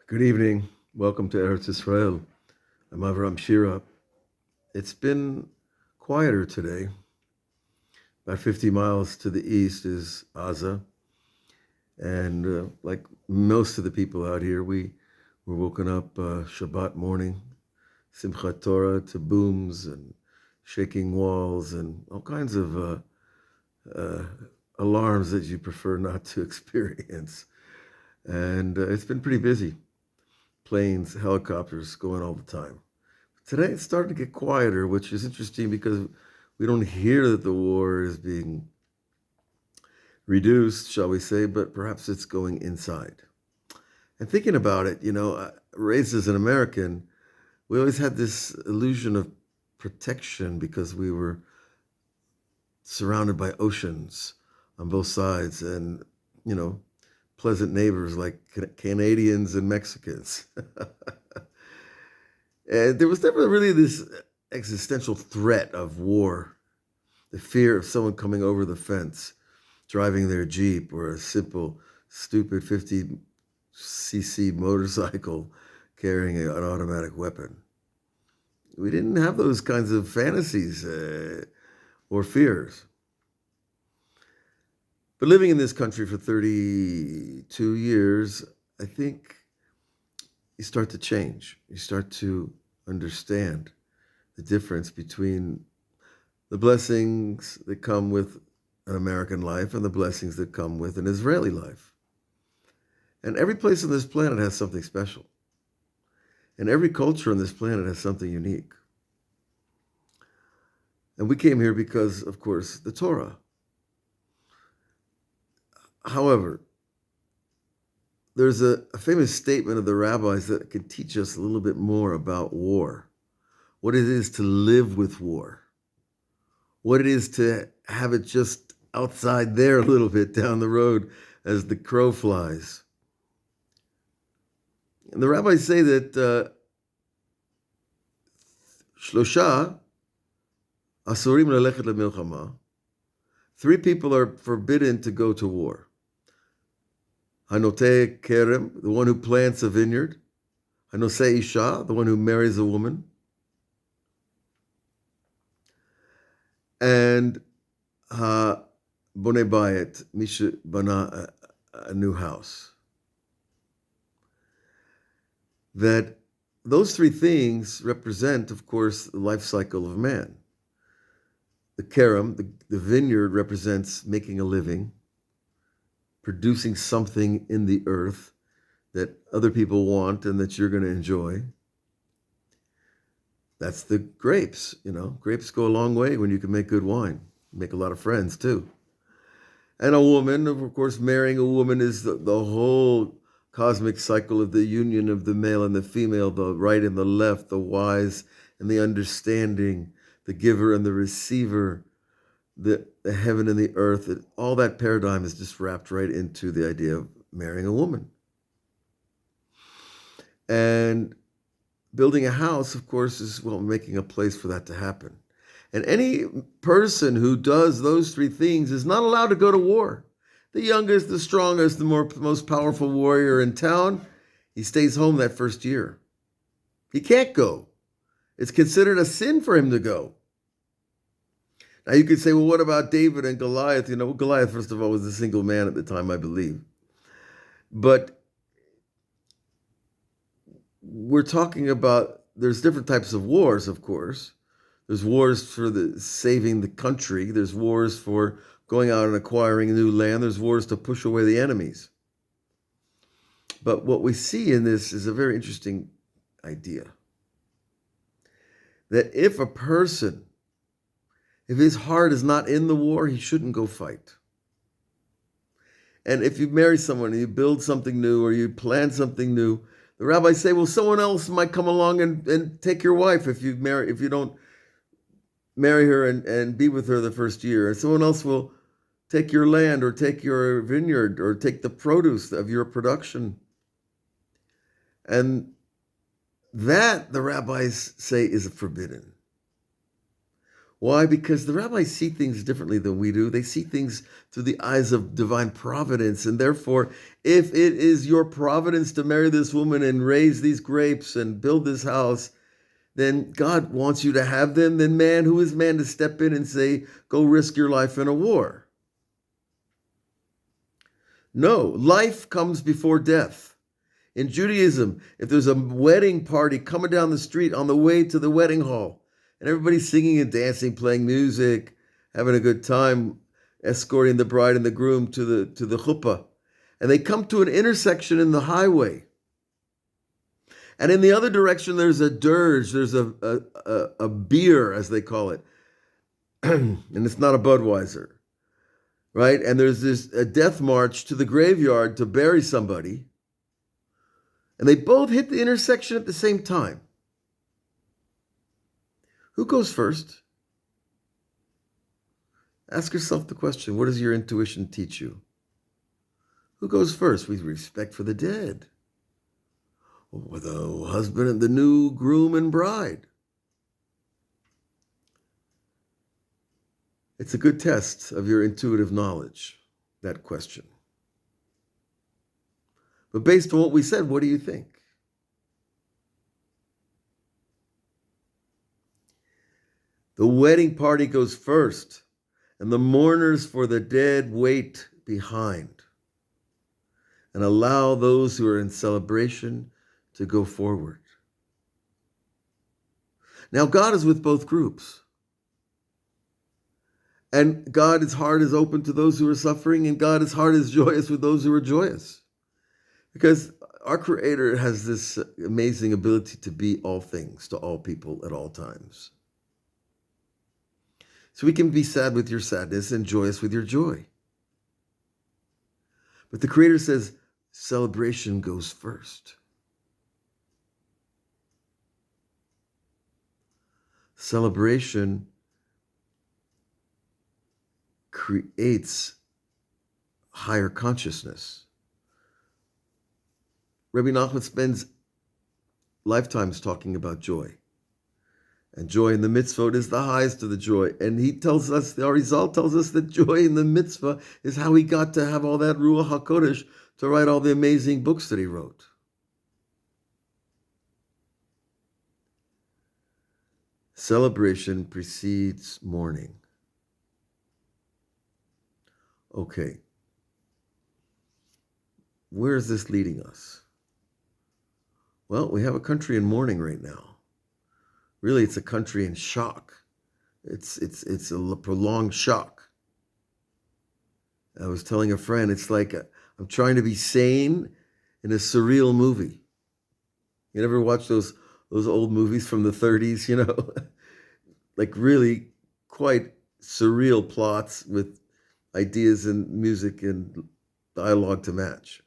Good evening. Welcome to Eretz Israel. I'm R Avraham Shira. It's been quieter today. About 50 miles to the east is Aza. And like most of the people out here, we were woken up Shabbat morning, Simchat Torah to booms and shaking walls and all kinds of uh, alarms that you prefer not to experience. And it's been pretty busy. Planes, helicopters going all the time. Today it's starting to get quieter, which is interesting because we don't hear that the war is being reduced, shall we say, but perhaps it's going inside. And thinking about it, raised as an American, we always had this illusion of protection because we were surrounded by oceans on both sides and, pleasant neighbors like Canadians and Mexicans. And there was never really this existential threat of war, the fear of someone coming over the fence, driving their Jeep or a simple, stupid 50cc motorcycle carrying an automatic weapon. We didn't have those kinds of fantasies or fears. But living in this country for 32 years, I think you start to change. You start to understand the difference between the blessings that come with an American life and the blessings that come with an Israeli life. And every place on this planet has something special. And every culture on this planet has something unique. And we came here because, of course, the Torah. However, there's a famous statement of the rabbis that can teach us a little bit more about war, what it is to live with war, what it is to have it just outside there a little bit down the road as the crow flies. And the rabbis say that Shlosha asurim lelechet lemilchama, 3 people are forbidden to go to war. Hanoteh kerem, the one who plants a vineyard. Hanoseh isha, the one who marries a woman. And bonei bayit, misha bana, a new house. That those 3 things represent, of course, the life cycle of man. The kerem, the vineyard, represents making a living, producing something in the earth that other people want and that you're going to enjoy. That's the grapes, Grapes go a long way when you can make good wine. Make a lot of friends, too. And a woman, of course, marrying a woman is the whole cosmic cycle of the union of the male and the female, the right and the left, the wise and the understanding, the giver and the receiver, the heaven and the earth. All that paradigm is just wrapped right into the idea of marrying a woman. And building a house, of course, is, making a place for that to happen. And any person who does those 3 things is not allowed to go to war. The youngest, the strongest, the most powerful warrior in town, he stays home that first year. He can't go. It's considered a sin for him to go. Now you could say, well, what about David and Goliath? Goliath, first of all, was a single man at the time, I believe. But we're talking about, there's different types of wars, of course. There's wars for saving the country. There's wars for going out and acquiring new land. There's wars to push away the enemies. But what we see in this is a very interesting idea. That if a person, if his heart is not in the war, he shouldn't go fight. And if you marry someone and you build something new or you plan something new, the rabbis say, well, someone else might come along and take your wife if you don't marry her and be with her the first year. And someone else will take your land or take your vineyard or take the produce of your production. And that, the rabbis say, is forbidden. Why? Because the rabbis see things differently than we do. They see things through the eyes of divine providence. And therefore, if it is your providence to marry this woman and raise these grapes and build this house, then God wants you to have them. Then man, who is man to step in and say, go risk your life in a war? No, life comes before death. In Judaism, if there's a wedding party coming down the street on the way to the wedding hall, and everybody's singing and dancing, playing music, having a good time, escorting the bride and the groom to the chuppah, and they come to an intersection in the highway, and in the other direction there's a dirge, there's a beer, as they call it, and it's not a Budweiser, right? And there's a death march to the graveyard to bury somebody. And they both hit the intersection at the same time. Who goes first? Ask yourself the question, what does your intuition teach you? Who goes first? With respect for the dead. Or the husband and the new groom and bride. It's a good test of your intuitive knowledge, that question. But based on what we said, what do you think? The wedding party goes first, and the mourners for the dead wait behind, and allow those who are in celebration to go forward. Now, God is with both groups. And God's heart is open to those who are suffering, and God's heart is joyous with those who are joyous. Because our Creator has this amazing ability to be all things to all people at all times. So we can be sad with your sadness and joyous with your joy. But the Creator says celebration goes first. Celebration creates higher consciousness. Rabbi Nachman spends lifetimes talking about joy. And joy in the mitzvah is the highest of the joy. And he tells us, the Arizal tells us that joy in the mitzvah is how he got to have all that Ruach HaKodesh to write all the amazing books that he wrote. Celebration precedes mourning. Okay. Where is this leading us? Well, we have a country in mourning right now. Really, it's a country in shock. It's a prolonged shock. I was telling a friend, it's like I'm trying to be sane in a surreal movie. You ever watch those old movies from the 30s, you know? Like really quite surreal plots with ideas and music and dialogue to match.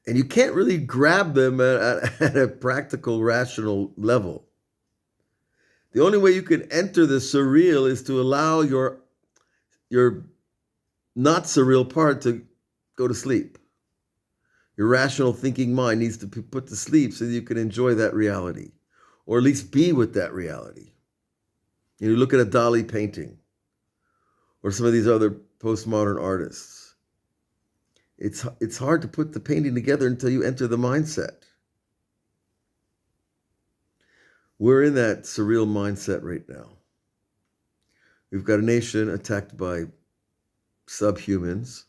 And you can't really grab them at a practical, rational level. The only way you can enter the surreal is to allow your not surreal part to go to sleep. Your rational thinking mind needs to be put to sleep so that you can enjoy that reality, or at least be with that reality. You look at a Dali painting, or some of these other postmodern artists. It's hard to put the painting together until you enter the mindset. We're in that surreal mindset right now. We've got a nation attacked by subhumans.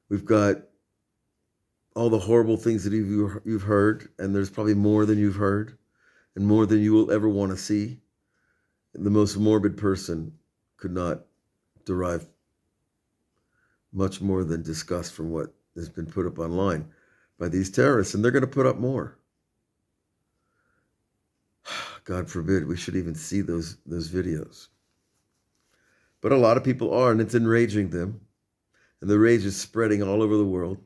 We've got all the horrible things that you've heard, and there's probably more than you've heard, and more than you will ever want to see. The most morbid person could not derive much more than disgust from what has been put up online by these terrorists, and they're going to put up more. God forbid we should even see those videos. But a lot of people are, and it's enraging them, and the rage is spreading all over the world.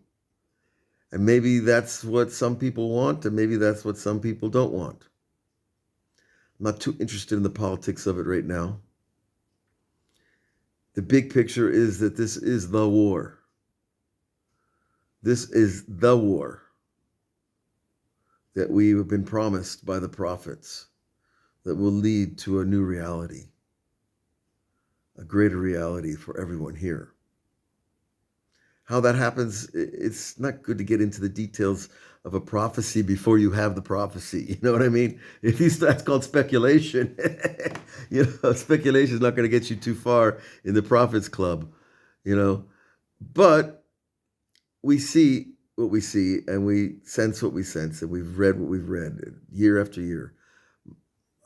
And maybe that's what some people want, and maybe that's what some people don't want. I'm not too interested in the politics of it right now. The big picture is that this is the war. This is the war that we have been promised by the prophets. that will lead to a new reality, a greater reality for everyone here. How that happens, it's not good to get into the details of a prophecy before you have the prophecy. You know what I mean? That's called speculation. Speculation is not going to get you too far in the prophets club, But we see what we see, and we sense what we sense, and we've read what we've read year after year.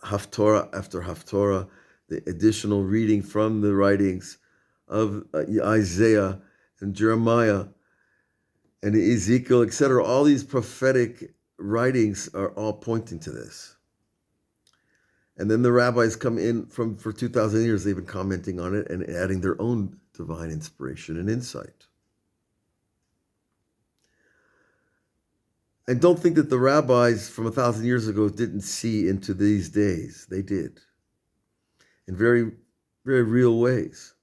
Haftorah after Haftorah, the additional reading from the writings of Isaiah and Jeremiah and Ezekiel, etc. All these prophetic writings are all pointing to this. And then the rabbis come in for 2,000 years, they've been commenting on it and adding their own divine inspiration and insight. And don't think that the rabbis from 1,000 years ago didn't see into these days. They did, in very, very real ways.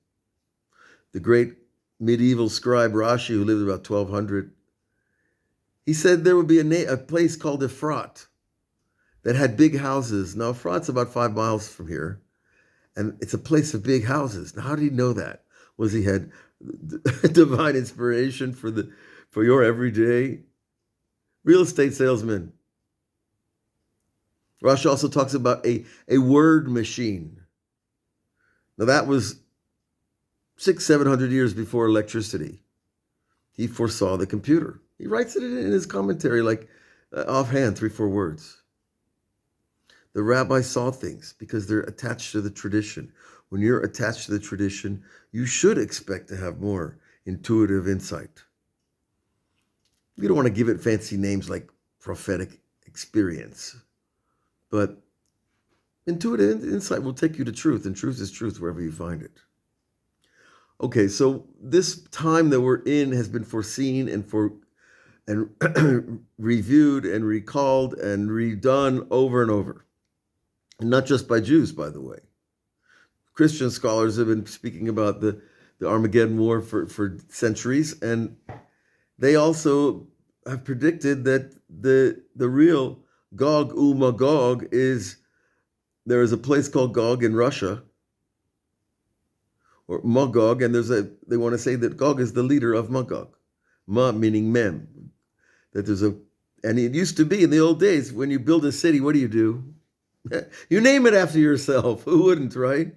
The great medieval scribe Rashi, who lived about 1200, he said there would be a place called Efrat that had big houses. Now, Efrat's about 5 miles from here, and it's a place of big houses. Now, how did he know that? Was he had divine inspiration for your everyday real estate salesman? Rashi also talks about a word machine. Now, that was 600-700 years before electricity. He foresaw the computer. He writes it in his commentary, like offhand, 3-4 words. The rabbis saw things because they're attached to the tradition. When you're attached to the tradition, you should expect to have more intuitive insight. We don't want to give it fancy names like prophetic experience, but intuitive insight will take you to truth, and truth is truth wherever you find it. Okay, so this time that we're in has been foreseen and reviewed and recalled and redone over and over. And not just by Jews, by the way. Christian scholars have been speaking about the Armageddon War for centuries, and they also have predicted that the real Gog Magog there is a place called Gog in Russia, or Magog, and they want to say that Gog is the leader of Magog. Ma meaning mem. And it used to be in the old days, when you build a city, what do? You name it after yourself. Who wouldn't, right?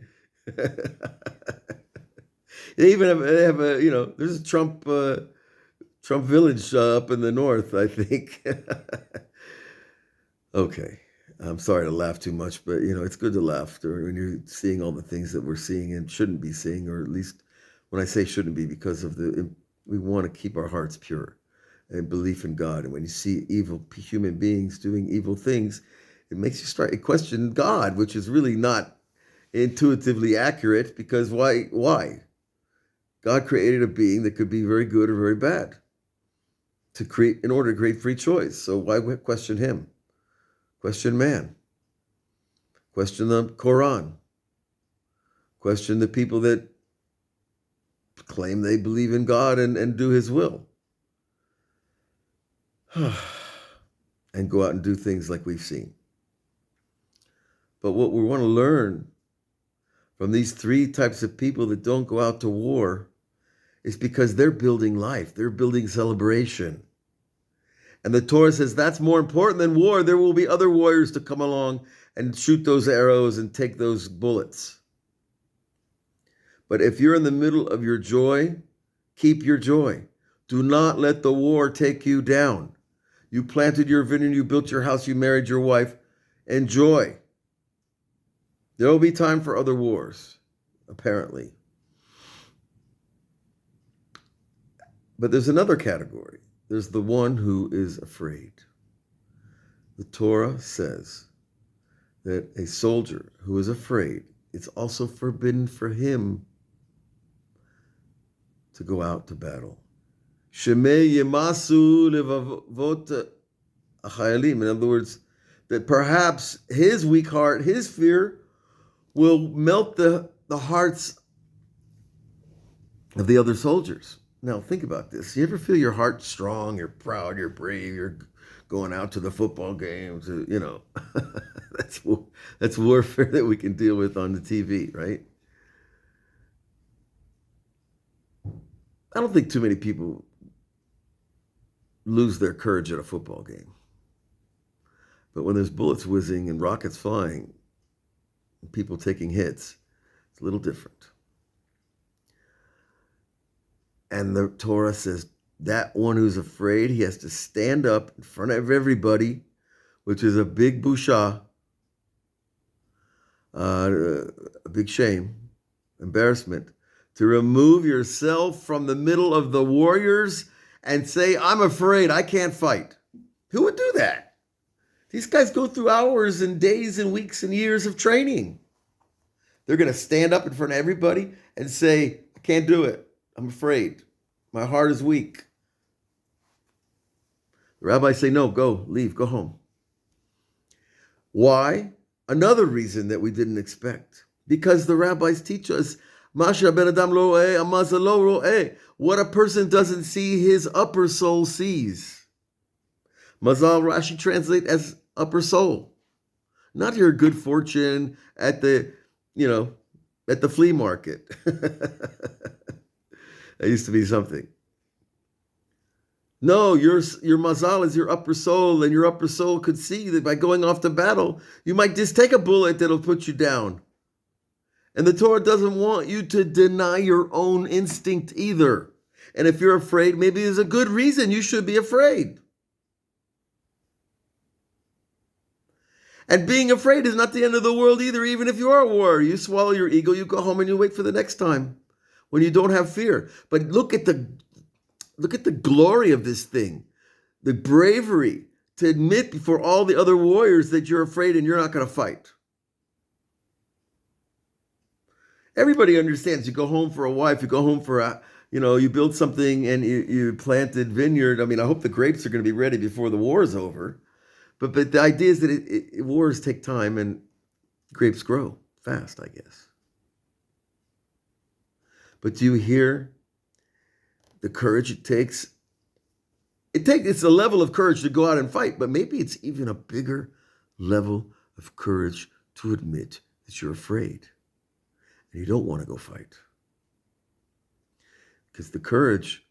They even have there's a Trump village up in the north, I think. Okay. I'm sorry to laugh too much, but it's good to laugh when you're seeing all the things that we're seeing and shouldn't be seeing, or at least when I say shouldn't be, because we want to keep our hearts pure and belief in God. And when you see evil human beings doing evil things, it makes you start to question God, which is really not intuitively accurate, because why? God created a being that could be very good or very bad in order to create free choice. So why question him? Question man. Question the Quran. Question the people that claim they believe in God and do his will. And go out and do things like we've seen. But what we want to learn from these 3 types of people that don't go out to war is because they're building life. They're building celebration. And the Torah says that's more important than war. There will be other warriors to come along and shoot those arrows and take those bullets. But if you're in the middle of your joy, keep your joy. Do not let the war take you down. You planted your vineyard, you built your house, you married your wife. Enjoy. There will be time for other wars, apparently. But there's another category. There's the one who is afraid. The Torah says that a soldier who is afraid, it's also forbidden for him to go out to battle. Shemei yemasu levavot achayalim. In other words, that perhaps his weak heart, his fear, will melt the hearts of the other soldiers. Now, think about this. You ever feel your heart strong, you're proud, you're brave, you're going out to the football games, That's warfare that we can deal with on the TV, right? I don't think too many people lose their courage at a football game. But when there's bullets whizzing and rockets flying, and people taking hits, it's a little different. And the Torah says that one who's afraid, he has to stand up in front of everybody, which is a big busha, a big shame, embarrassment, to remove yourself from the middle of the warriors and say, I'm afraid, I can't fight. Who would do that? These guys go through hours and days and weeks and years of training. They're going to stand up in front of everybody and say, I can't do it. I'm afraid. My heart is weak. The rabbis say, no, go, leave, go home. Why? Another reason that we didn't expect. Because the rabbis teach us, Masha ben adam lo ro'eh, amaza lo ro'eh. What a person doesn't see, his upper soul sees. Mazal, Rashi translate as upper soul. Not your good fortune at the, at the flea market. That used to be something. No, your mazal is your upper soul, and your upper soul could see that by going off to battle, you might just take a bullet that'll put you down. And the Torah doesn't want you to deny your own instinct either. And if you're afraid, maybe there's a good reason you should be afraid. And being afraid is not the end of the world either, even if you are a warrior. You swallow your ego, you go home and you wait for the next time when you don't have fear. But look at the glory of this thing, the bravery to admit before all the other warriors that you're afraid and you're not going to fight. Everybody understands. You go home for a wife, you go home for you build something and you planted vineyard. I mean, I hope the grapes are going to be ready before the war is over. But the idea is that wars take time and grapes grow fast, I guess. But do you hear the courage it takes? It's a level of courage to go out and fight, but maybe it's even a bigger level of courage to admit that you're afraid and you don't want to go fight. Because the courage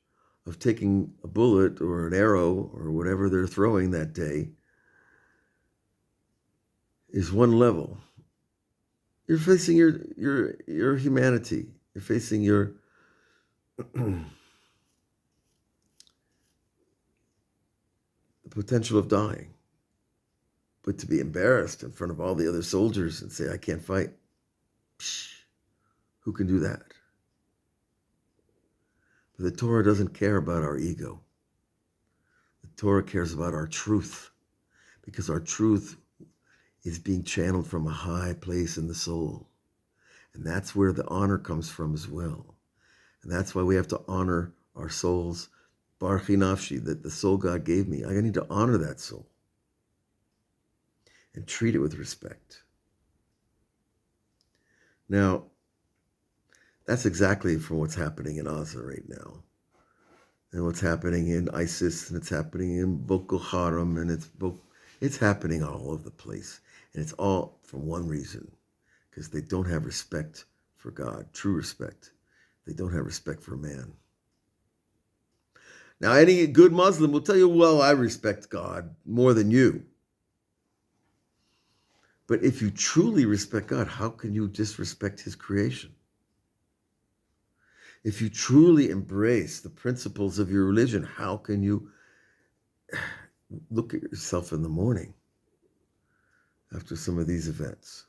of taking a bullet or an arrow or whatever they're throwing that day is one level. You're facing your humanity. You're facing your the potential of dying. But to be embarrassed in front of all the other soldiers and say, I can't fight. Psh, who can do that? But the Torah doesn't care about our ego. The Torah cares about our truth, because our truth is being channeled from a high place in the soul. And that's where the honor comes from as well. And that's why we have to honor our souls. Barchi nafshi, that the soul God gave me. I need to honor that soul and treat it with respect. Now, that's exactly from what's happening in Gaza right now. And what's happening in ISIS, and it's happening in Boko Haram, and it's happening all over the place. And it's all for one reason, because they don't have respect for God, true respect. They don't have respect for man. Now, any good Muslim will tell you, well, I respect God more than you. But if you truly respect God, how can you disrespect his creation? If you truly embrace the principles of your religion, how can you look at yourself in the morning after some of these events?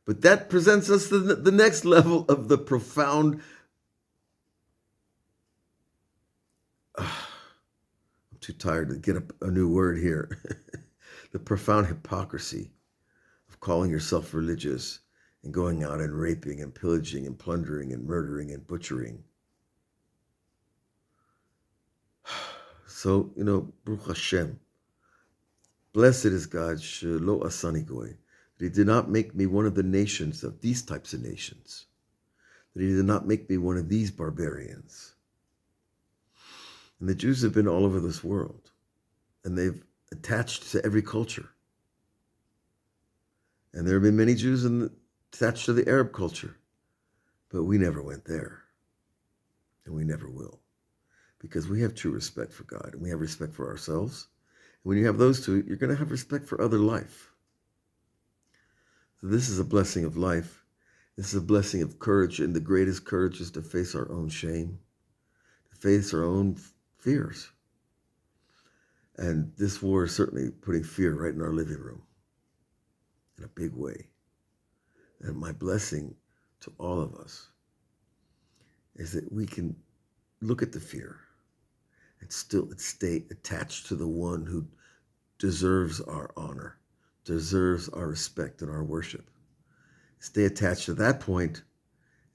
But that presents us the next level of the profound, I'm too tired to get a new word here, the profound hypocrisy of calling yourself religious and going out and raping and pillaging and plundering and murdering and butchering. So, Baruch Hashem, blessed is God, Shelo Asani Goy, that he did not make me one of the nations of these types of nations, that he did not make me one of these barbarians. And the Jews have been all over this world, and they've attached to every culture. And there have been many Jews attached to the Arab culture, but we never went there, and we never will, because we have true respect for God, and we have respect for ourselves. And when you have those two, you're going to have respect for other life. So this is a blessing of life. This is a blessing of courage, and the greatest courage is to face our own shame, to face our own fears. And this war is certainly putting fear right in our living room in a big way. And my blessing to all of us is that we can look at the fear and still stay attached to the one who deserves our honor, deserves our respect and our worship. Stay attached to that point,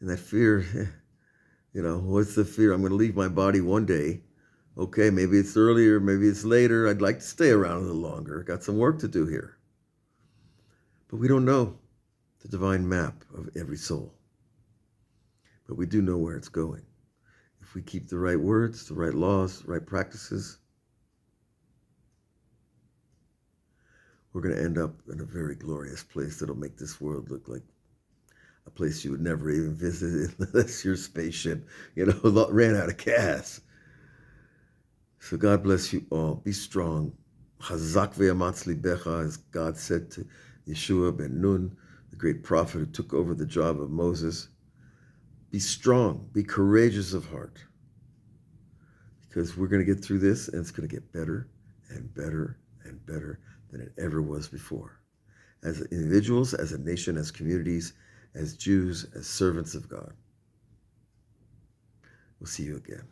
and that fear, what's the fear? I'm going to leave my body one day. Okay, maybe it's earlier, maybe it's later. I'd like to stay around a little longer. Got some work to do here. But we don't know the divine map of every soul. But we do know where it's going. If we keep the right words, the right laws, the right practices, we're going to end up in a very glorious place that'll make this world look like a place you would never even visit unless your spaceship, ran out of gas. So God bless you all. Be strong. Chazak ve'amatz libecha, as God said to Yeshua ben Nun, the great prophet who took over the job of Moses. Be strong. Be courageous of heart. Because we're going to get through this, and it's going to get better and better and better than it ever was before. As individuals, as a nation, as communities, as Jews, as servants of God. We'll see you again.